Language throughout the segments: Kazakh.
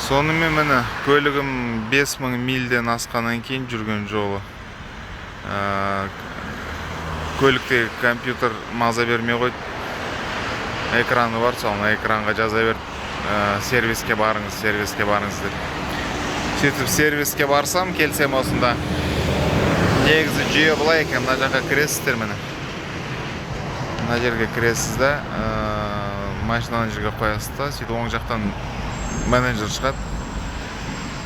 Сонымен міне көлігім 5000 мильден асқаннан кейін жүрген жолы. Көлікте компьютер маза бермей қойды. Экраны бар, соны экранға жаза берді. Сервиске барыңыз деп. Сөйтіп сервиске барсам, келсем осында. Негізі жүйе былай екен, мына жаққа кіресіздер міне. Мына жерге кіресіз да, машинаны жерге қоясыз да, сөйтіп оң жақтан менеджер шығады.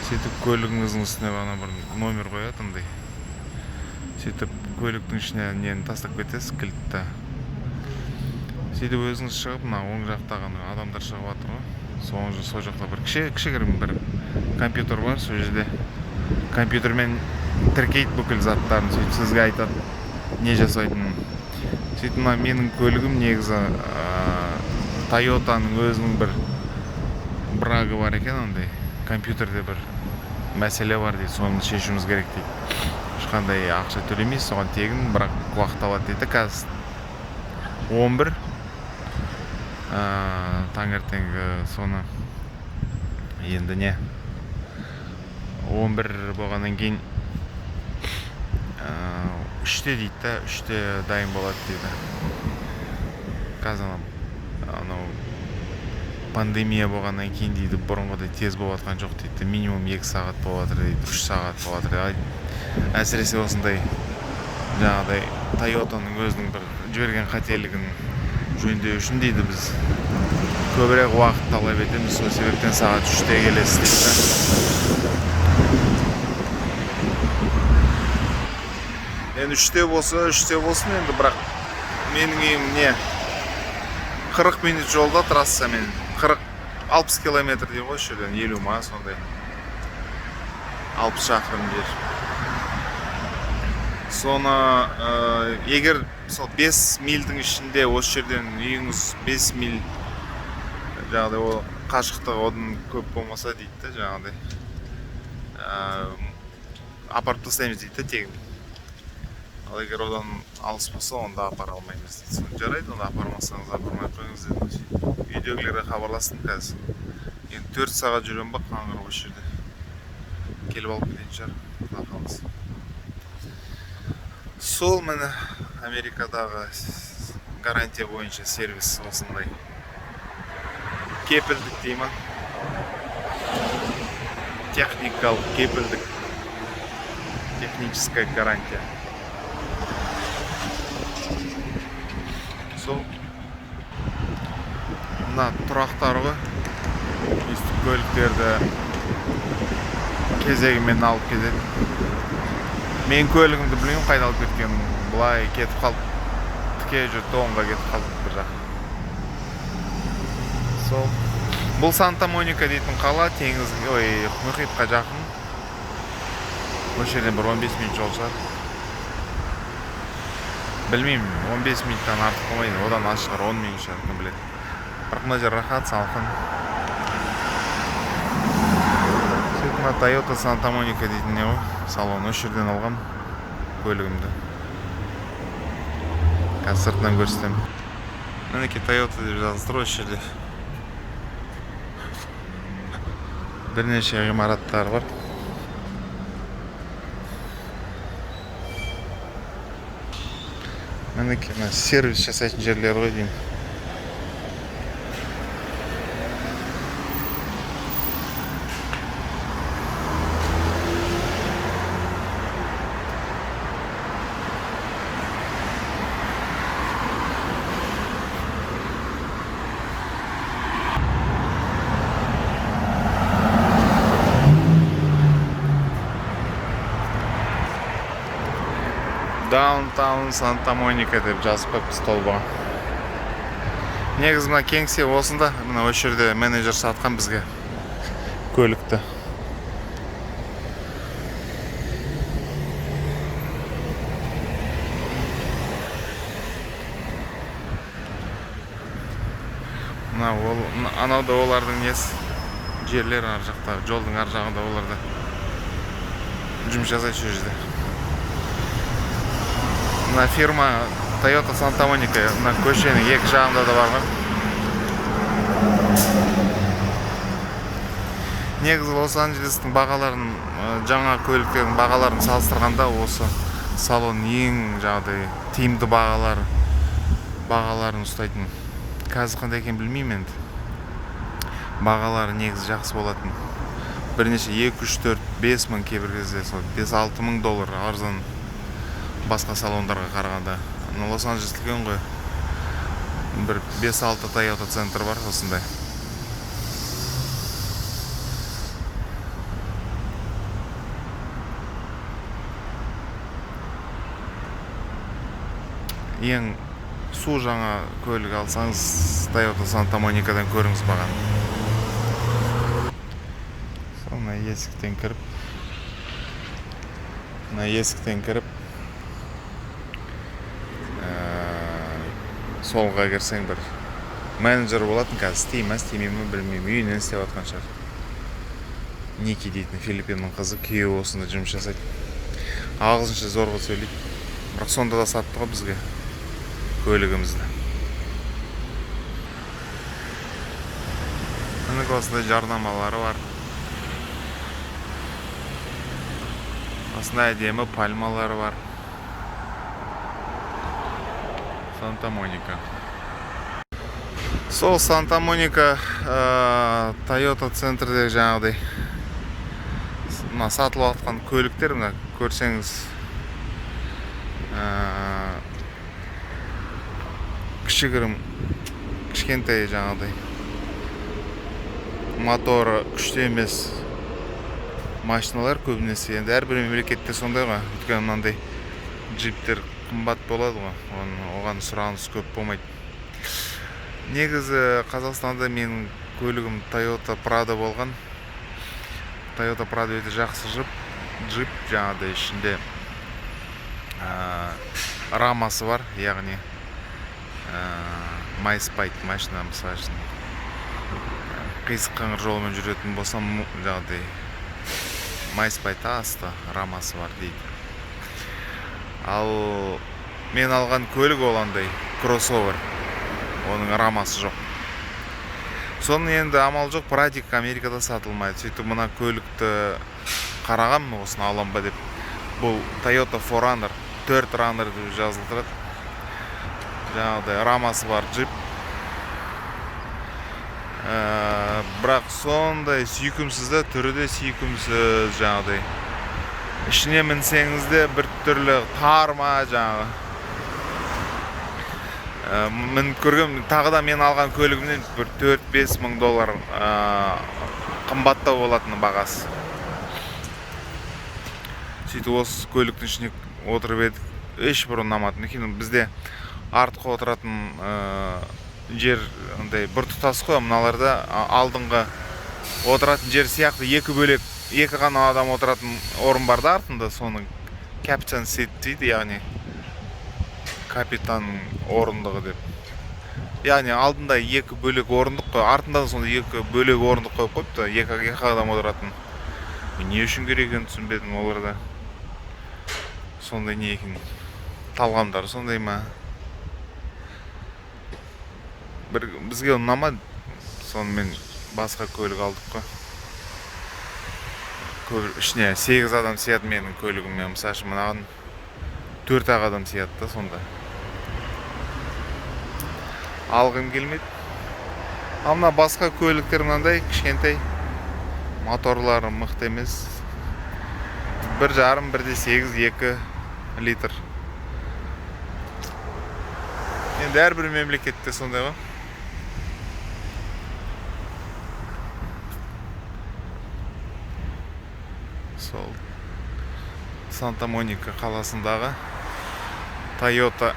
Сөйтіп көлігіңіздің үстіне ғана бір номер қоятындай. Сөйтіп көліктің ішіне нені тастап кетесіз, кілтті. Сөйтіп өзіңіз шығып, мына оң жақтаған адамдар шығып жатыр ғой. Сол жақта бір кішігірім бір компьютер бар, сол жерде. Компьютермен тіркейді бүкіл заттарын, сөйтіп сізге айтады, не жасайтынын. Сөйтіп мына менің көлігім негізі Toyota'ның өзінің бір брагы бар екен, ондай компьютерде бір мәселе бар дейді, соны шешуіміз керек дейді. Ешқандай ақша төлемейсіз, соған тегін, бірақ уақыт алады дейді. Қазір 11 таңертеңгі соны енді не 11 болғаннан кейін 3-те дейді да, 3-те дайын болады дейді. Қазір анау пандемия болғаннан кейін дейді, бұрынғыдай тез болатқан жоқ дейді. Минимум 2 сағат болады дейді, 3 сағат болады дейді. Әсіресе осындай жаңағыдай Toyota'ның өзінің бір жіберген қателігін жөндеу үшін дейді, біз көбірек уақыт талап етеміз, сол себептен сағат 3-те келесіз дейді. Енді 3-те болсын енді, бірақ менің үйім не 40 минут жолда трассамен 60 километр деп ғой, жерден 50 ма сондай 60 шақырым жер. Соны егер 5 мильдің ішінде осы жерден үйіңіз 5 миль жаңағыдай ол қашықтығы одан көп болмаса дейді да, жаңағыдай апарып тастаймыз дейді да, тегін. Ал егер одан алыс болса, онда апара алмаймыз дейді. Соны жарайды, онда апармасаңыз апармай қойыңыз деді. Үйдегілерге хабарластым қазір. Енді 4 сағат жүрем ба, қаңғырып осы жерде. Келіп алып кететін шығар, құдай Сол мені Америкадағы гарантия бойынша сервис осындай. Кепілдік деймін. Техникалық кепілдік. Техническая гарантия. Сол мына тұрақтар ғой. Өстіп көліктерді кезегімен алып кетеді. Мен көлігімді білмеймін қайда алып кеткенім. Бұлай кетіп қалып, тіке жүрді, оңға кетіп қалып бір жақ. Сол. Бұл Санта-Моника дейтін қала, теңізге, мұхитқа жақын. Осы жерден бір 15 минут жол шығар. Білмеймін, 15 минуттан артық болмайды, одан аз шығар, 10 минут шығар, кім біледі. Бірақ мына жер рахат, салқын. Сөйтіп Toyota Санта-Моника дейтін не ғой, салон. Осы жерден алғам көлігімді. Қазір сыртынан көрсетем. Мінеке Toyota деп жазылып осы жерде. Бірнеше ғимараттар бар. Мінеке сервис жасайтын жерлер ғой деймін. Даунтаун Санта-Моника деп жазып қойып столба. Негізі мына кеңсе осында, мына осы жерде менеджер сатқан бізге көлікті. Анауда олардың несі жерлер ар жақта, жолдың ар жағында оларда жұмыс жасайды сол жерде. Мына фирма Toyota Санта-Моника, мына көшенің екі жағында да бар ғой. негізі Лос-Анджелестің бағаларын, жаңа көліктердің бағаларын салыстырғанда осы салон ең жаңағыдай тиімді бағаларын ұстайтын. Қазір қандай екен білмеймін енді. Бағалары негізі жақсы болатын. Бірнеше 2-3-4-5 мың, кейбір кезде $5-6 мың арзан басқа салондарға қарағанда. Лос-Анджелес үлкен ғой. Бір 5-6 Toyota центр бар осындай. Ең су жаңа көлік алсаңыз Toyota Santa Monica'дан көріңіз маған. Мына есіктен кіріп солға кірсең бір менеджер болатын. Қазір істей ме істемей ме білмеймін, үйінен істеп жатқан шығар. Ники дейтін Филиппиннің қызы, күйеуі осында жұмыс жасайды. Ағылшынша зорға сөйлейді. Бірақ сонда да сатты ғой бізге көлігімізді. Міне осындай жарнамалары бар. Осындай әдемі пальмалары бар. Санта-Моника. Сол Санта-Моника Toyota центрдегі жаңағыдай сатылып жатқан көліктер, мына көрсеңіз кішкентай жаңағыдай моторы күшті емес машиналар көбінесе. Енді әрбір мемлекетте сондай ғой. Өйткені мынандай джиптер қымбат болады ғой. Оған сұраныс көп болмайды. Негізі Қазақстанда менің көлігім Toyota Prado болған. Toyota Prado өте жақсы джип, жаңағыдай ішінде рамасы бар, яғни майспайт машина, мысалы үшін қисық қыңыр жолмен жүретін болсам, жаңағыдай майспайт асты рамасы бар дейді. Ал мен алған көлік оландай кроссовер, оның рамасы жоқ. Соның енді амал жоқ, практика Америкада сатылмайды. Сөйтіп мына көлікті қарағам, осыны алам ба деп. Бұл Toyota 4Runner, 4Runner деп жазылып тұрады. Жаңағыдай рамасы бар джип. Бірақ сондай сүйкімсіз де, түрі де сүйкімсіз жаңағыдай. Ішіне мінсеңіз де бір түрлі тарма жаңағы. Мен көргем, тағы да мен алған көлігімнен бір $4-5 мың қымбаттау болатын бағасы. Сөйтіп осы көліктің ішіне отырып едік, ешбір ұнамады. Бізде артқы отыратын жер бір тұтас қой, мыналарда алдыңғы отыратын жер сияқты екі ғана адам отыратын орын бар да артында, соның captain seat дейді, яғни капитан орындығы деп. Яғни алдында екі бөлек орындық қой, артында да сонда екі бөлек орындық қойып қойыпты, екі адам отыратын. Не үшін керек екенін түсінбедім оларда. Сондай не екен, талғамдары сондай ма? Бізге ұнамады, сонымен басқа көлік алдық қой. Ішіне 8 адам сияды менің көлігіммен, мысалы мынаған 4 адам сияды да сонда. Алғым келмейді. Ал мына басқа көліктер мынандай кішкентай, моторлары мықты емес. 1,5, 1,8, 2 литр. Енді әрбір мемлекетте сондай ғой. Сол Санта-Моника қаласындағы Toyota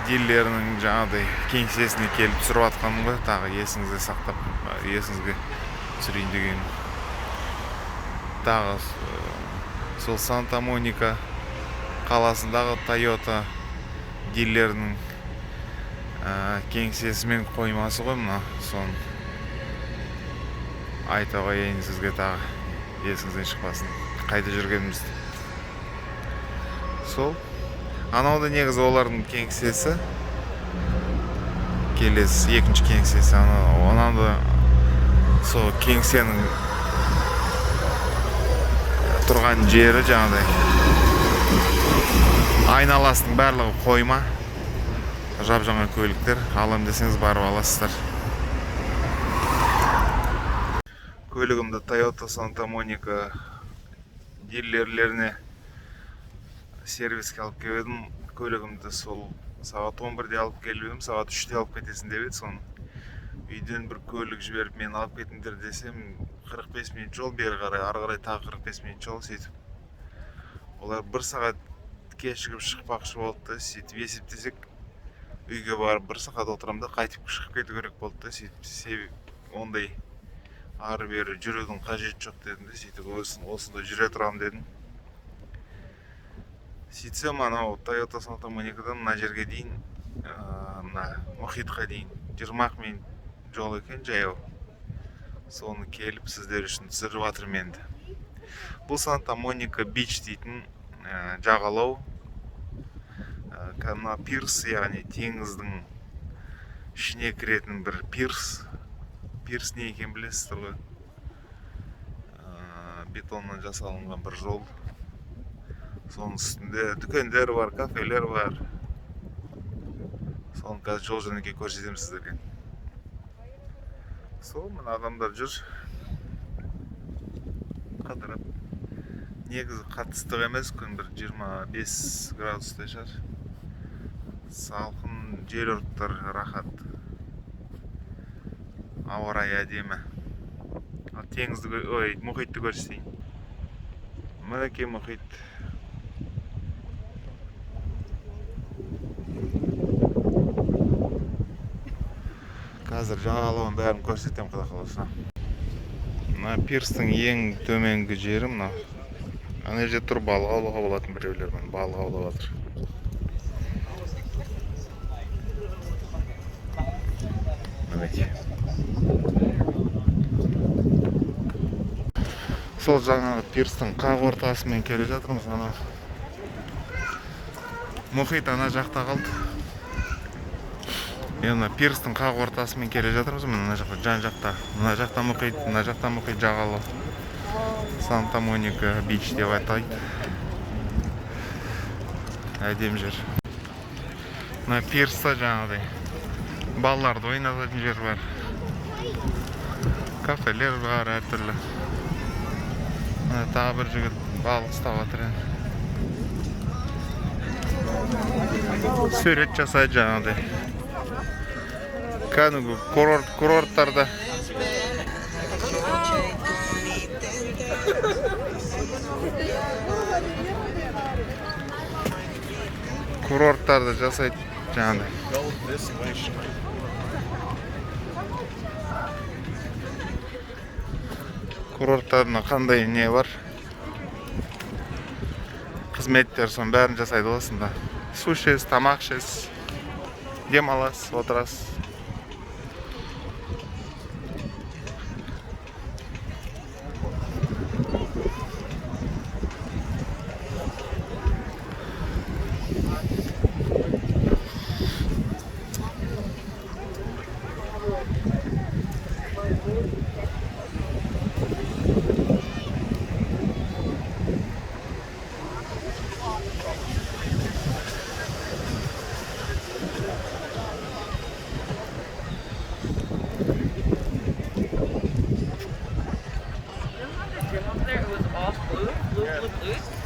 дилерінің жаңағыдай кеңсесіне келіп түсіріп атқаным ғой. Тағы есіңізге сақтап, есіңізге түсірейін деген. Тағы сол Санта-Моника қаласындағы Toyota дилерінің кеңсесі мен қоймасы ғой мына. Соны айта қояйын сізге, тағы есіңізден шықпасын қайда жүргенімізді. Сол анау да негізі олардың кеңсесі, келесі екінші кеңсесі. Онан да сол кеңсенің тұрған жері жаңағыдай айналасының барлығы қойма, жап-жаңа көліктер. Алам десеңіз барып аласыздар. Көлігімді Toyota Santa Monica дилерлеріне сервиске алып келдім. Көлігімді сол сағат 11-де алып келіп едім, сағат 3-де алып кетесін деп еді. Соны үйден бір көлік жіберіп мен алып кетіңдер десем, 45 минут жол, бері қарай, ары қарай тағы 45 минут жол. Сөйтіп олар 1 сағат кешігіп шықпақшы болды. Сөйтіп есептесек, үйге барып 1 сағат отырамын да қайтып шығып кету керек болды. Сөйтіп ондай ары бері жүрудің қажеті жоқ дедім де, сөйтіп осында жүре тұрам дедім. Сөйтсем, анау Toyota Santa Monica'дан мына жерге дейін, мына мұхитқа дейін 20 минут жол екен, жаяу. Соны келіп сіздер үшін түсіріп жатырмын енді. Бұл Santa Monica Beach дейтін жағалау, пирс, яғни теңіздің ішіне кіретін бір пирс. Пирс не екен білесіздер ғой? Бетоннан жасалынған бір жол. Соның үстінде дүкендер бар, кафелер бар. Соны қазір жол жөнекей көрсетемін сіздерге. Сол, мына адамдар жүр. Қадырап. Негізі қатыстық емес, күн бір 25 градустай шығар. Салқын, жел ұрып тұр, рахат. Ауа райы әдемі. Теңізді, мұхитты көрсетейін. Мінекей мұхит. Қазір жағалауын бәрін көрсетем, құда қаласа. Мына пирстің ең төменгі жері мына. Ана жерде тұр, балық аулауға болатын біреулер, балық аулап жатыр. Мінекей. Сол жаңағы пирстің қақ ортасымен келе жатырмыз. Мұхит ана жақта қалды. Енді пирстің қақ ортасымен келе жатырмыз. Мына жақта, жан жақта. Мына жақта мұхит, мына жақта мұхит жағалау. Santa Monica Beach деп атайды. Әдем жер. Мына пирста жаңағыдай балаларды ойнататын жер бар. Кафелер бар әртүрлі. Тағы бір жігіт балық ұстап жатыр. Сурет жасайды жаңағыдай. Кәдімгі курорттарда. Курорттарда жасайды жаңағыдай. Курорттарына қандай не бар? Қызметтер соның бәрін жасайды осында. Су ішесіз, тамақ ішесіз, демаласыз, отырасыз.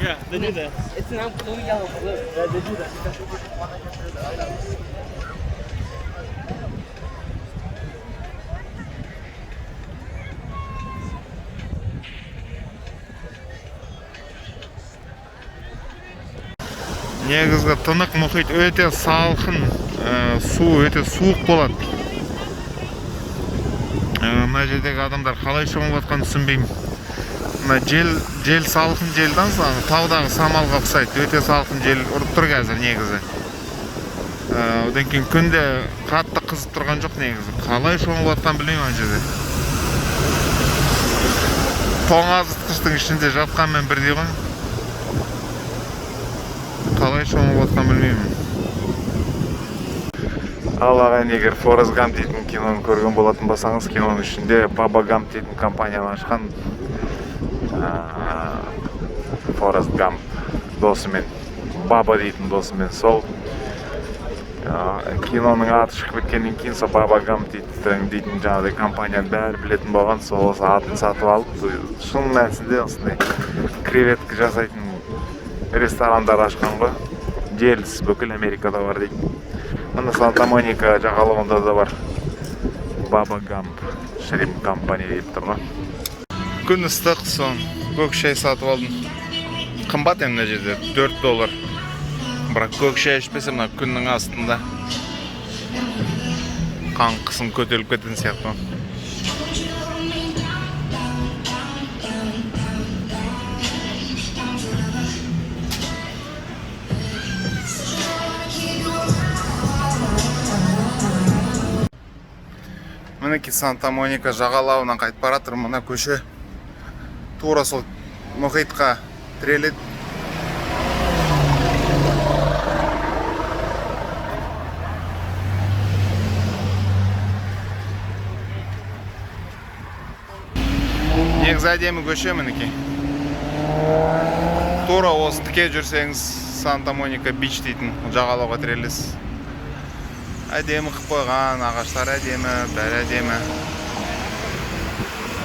Yeah, they do that. It's now blue, yellow, blue. Yeah, they do that. Негізгі тынық мұхит өте салқын, су өте суық болады. Мына жердегі адамдар қалай шомылып жатқанын түсінбеймін. Мына жел салқын желдан таудағы самалға ұқсайды. Өте салқын жел ұрып тұр қазір негізі. Одан кейін күнде қатты қызып тұрған жоқ негізі. Қалай шомылып жатқанын білмеймін ана жерде. Тоңазытқыштың ішінде жатқанмен бірдей ғой. Қалай шомылып жатқанын білмеймін. Ал ағайын, егер Форест Гамп дейтін киноны көрген болатын болсаңыз, киноның ішінде Баба Гамп дейтін компанияны ашқан Форест Гамп досымен, Баба дейтін досымен сол киноның аты шығып кеткеннен кейін сол Баба Гамп дейтін жаңағыдай компания бәрі білетін болған, сол осы атын сатып алып, шын мәнісінде осындай креветка жасайтын ресторандар ашқан ғой. Желісі бүкіл Америкада бар дейді. Мына Санта-Моника жағалауында да бар Баба Гамп шримп компания деп тұр ғой. Күн ыстық, сон көк шай сатып алдым. Қымбат мына жерде $4. Бірақ көк шай ішпесе мына күннің астында қан қысым көтеріліп кететін сияқты. Мінеки Санта-Моника жағалауынан қайтып бара жатыр. Мына көше тура сол мұхитқа тіреледі. Негізі әдемі көше мінеки. Тура осы тіке жүрсеңіз Санта-Моника бич дейтін жағалауға тірелесіз. Әдемі қып қойған, ағаштар әдемі, бәрі әдемі.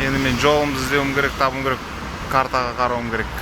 Енді мен жолымды іздеуім керек, табым керек, картаға қарауым керек.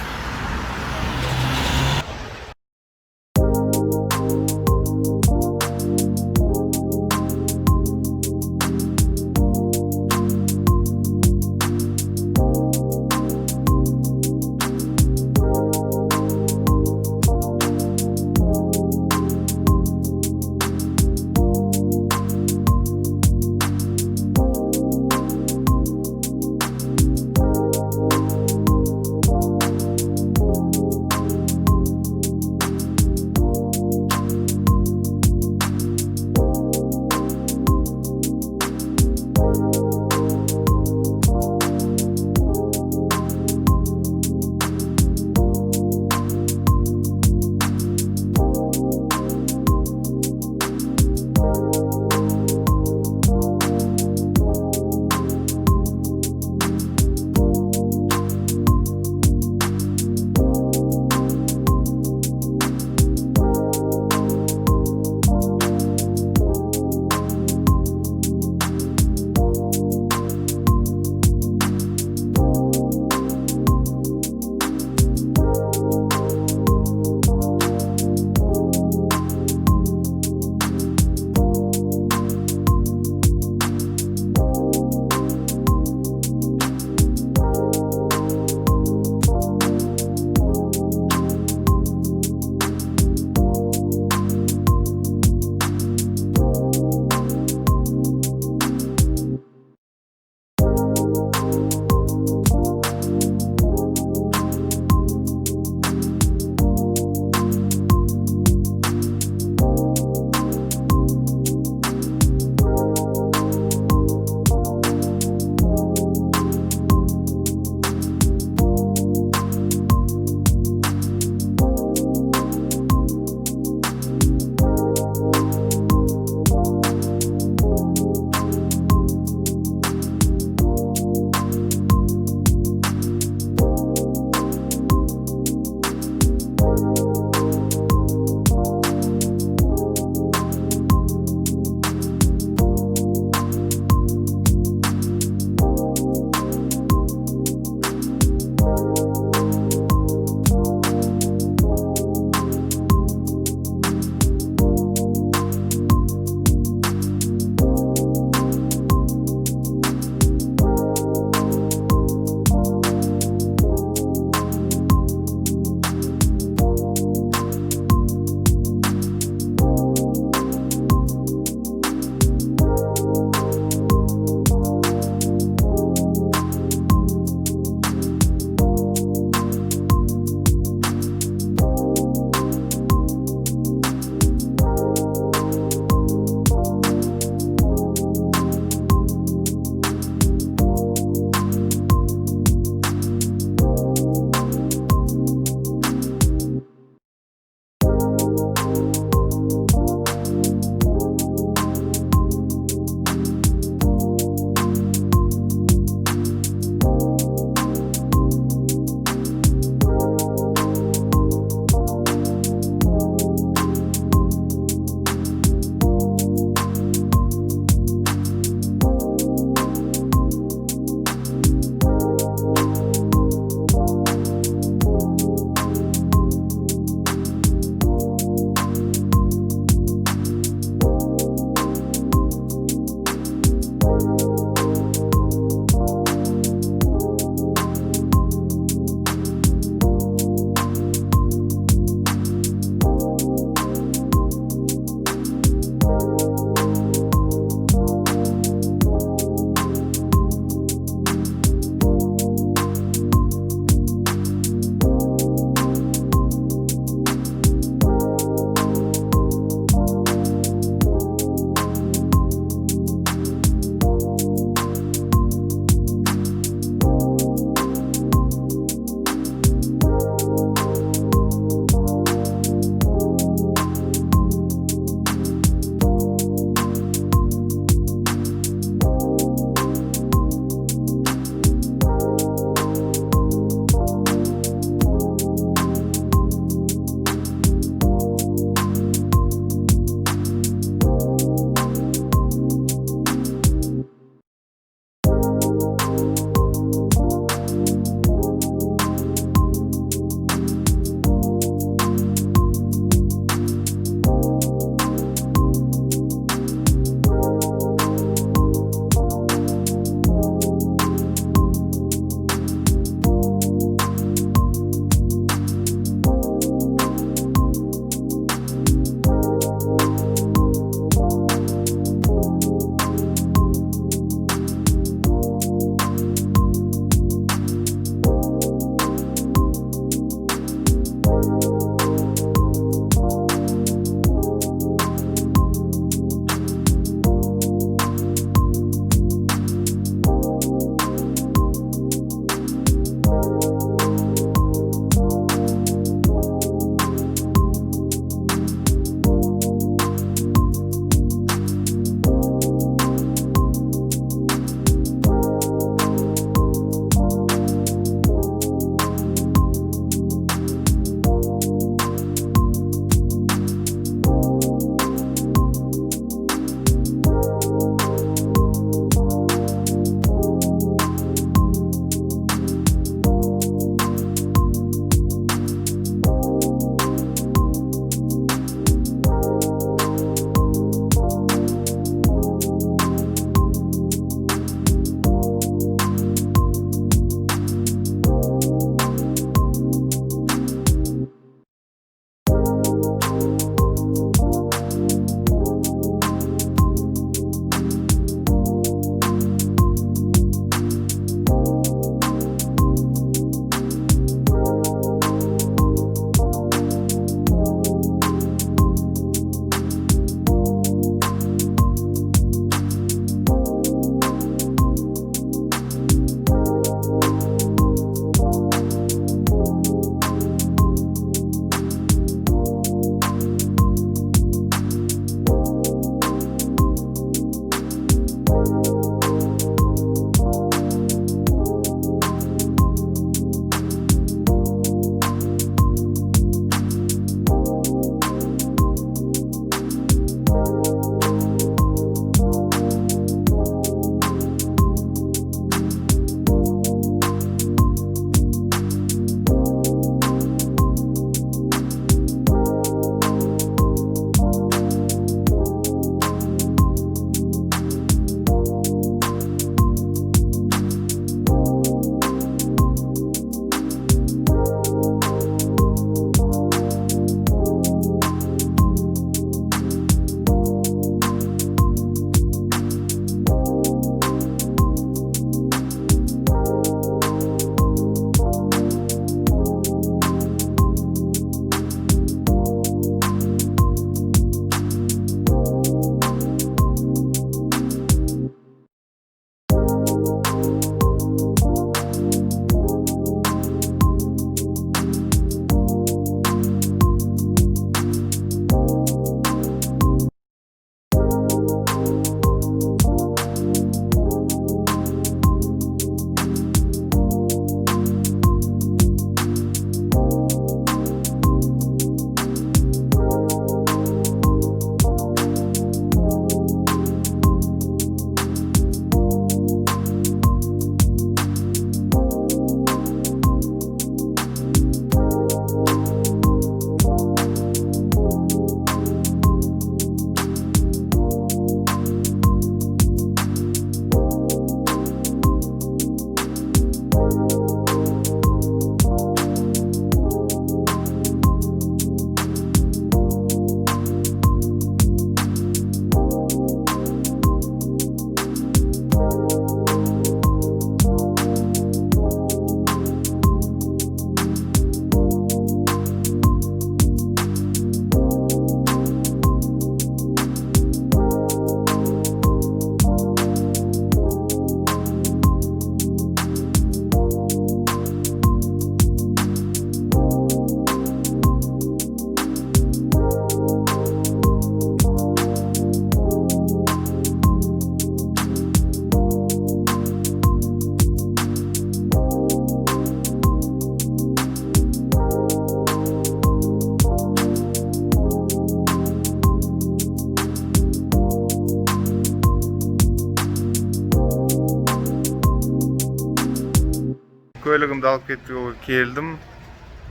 Көлігімді алып кетуге келдім.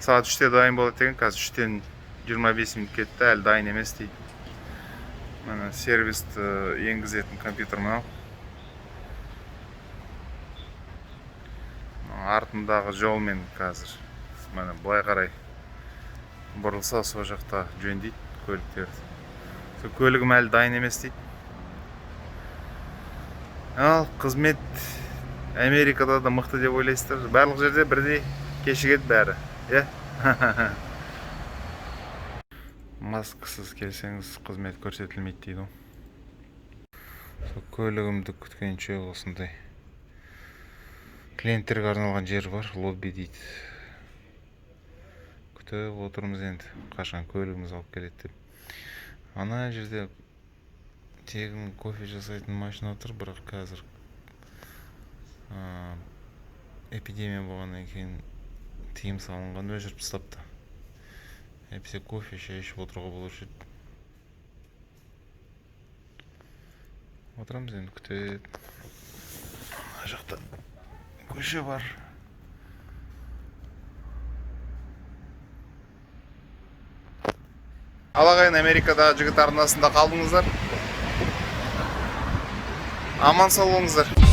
Сағат 3-те дайын болады деген, қазір 3-тен 25 минут кетті, әлі дайын емес дейді. Мына сервисті енгізетін компьютер мынау. Артындағы жолмен қазір мына былай қарай бұрылса сол жақта жөндейді көліктерді. Көлігім әлі дайын емес дейді. Ал қызмет Америкада да мықты деп ойлайсыздар. Барлық жерде бірдей кешігеді бәрі. Маскасыз келсеңіз қызмет көрсетілмейді дейді. Көлігімді күткенше осындай клиенттерге арналған жер бар, лобби дейді. Күтіп отырмыз енді, қашан көлігіміз алып келеді деп. Ана жерде тегін кофе жасайтын машина отыр, бірақ қазір эпидемия болғаннан кейін тыйым салынған, өшіріп тастапты. Әйтпесе кофе ішіп отыруға болушы еді. Отырамыз енді, күтеді. Ана жақта көше бар. Ал ағайын, Америкада жігіт арнасында қалдыңыздар. Аман сау болыңыздар.